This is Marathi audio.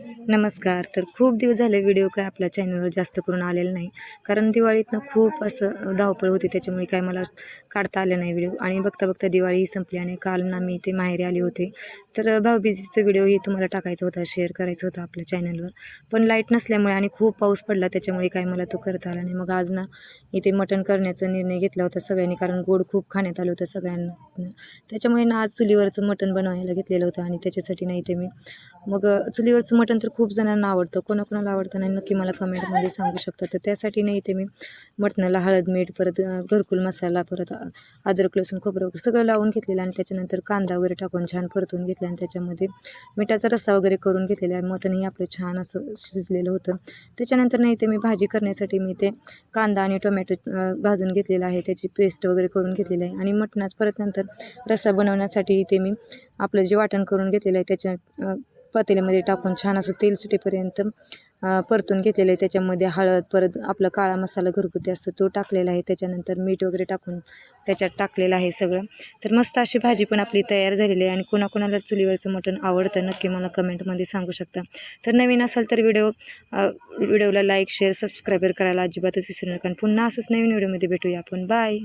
नमस्कार. तर खूप दिवस झाले व्हिडिओ काय आपल्या चॅनलवर जास्त करून आलेला नाही. कारण दिवाळीतनं खूप असं धावपळ होती, त्याच्यामुळे काय मला काढता आलं नाही व्हिडिओ. आणि बघता बघता दिवाळी संपली आणि काल ना मी ते माहेरी आले होते. तर भाऊबीजेचा व्हिडिओही तुम्हाला टाकायचा होता, शेअर करायचा होता आपल्या चॅनलवर. पण लाईट नसल्यामुळे आणि खूप पाऊस पडला, त्याच्यामुळे काय मला तो करता आला नाही. मग आज ना इथे मटण करण्याचा निर्णय घेतला होता सगळ्यांनी, कारण गोड खूप खाण्यात आलं होतं सगळ्यांना. त्याच्यामुळे ना आज चुलीवरचं मटण बनवायला घेतलेलं होतं आणि त्याच्यासाठी नाही ते मी मग चुलीवरचं मटण तर खूप जणांना आवडतं. कोणाकोणाला आवडतं नाही नक्की मला कमेंटमध्ये सांगू शकता. तर त्यासाठी नाही ते मी मटणाला हळद, मीठ, परत घरकुल मसाला, परत अद्रक, लसूण, खोबरं सगळं लावून घेतलेलं आणि त्याच्यानंतर कांदा वगैरे टाकून छान परतून घेतला आणि त्याच्यामध्ये मिठाचा रस्सा वगैरे करून घेतलेला आहे. मटणही आपलं छान असं शिजलेलं होतं. त्याच्यानंतर नाही ते मी भाजी करण्यासाठी मी ते कांदा आणि टोमॅटो भाजून घेतलेला आहे, त्याची पेस्ट वगैरे करून घेतलेली आहे. आणि मटणात परत नंतर रस्सा बनवण्यासाठी ते मी आपलं जे वाटण करून घेतलेलं आहे त्याच्या पातेल्यामध्ये टाकून छान असं तेल सुटेपर्यंत परतून घेतलेलं आहे. त्याच्यामध्ये हळद, परत आपला काळा मसाला घरगुती असतो तो टाकलेला आहे. त्याच्यानंतर मीठ वगैरे टाकून त्याच्यात टाकलेलं आहे सगळं. तर मस्त अशी भाजी पण आपली तयार झालेली आहे. आणि कोणाकोणाला चुलीवरचं मटण आवडतं नक्की मला कमेंटमध्ये सांगू शकता. तर नवीन असेल तर व्हिडिओला लाईक, शेअर, सबस्क्राईबर करायला अजिबातच विसरू नका. आणि पुन्हा असंच नवीन व्हिडिओमध्ये भेटूया आपण. बाय.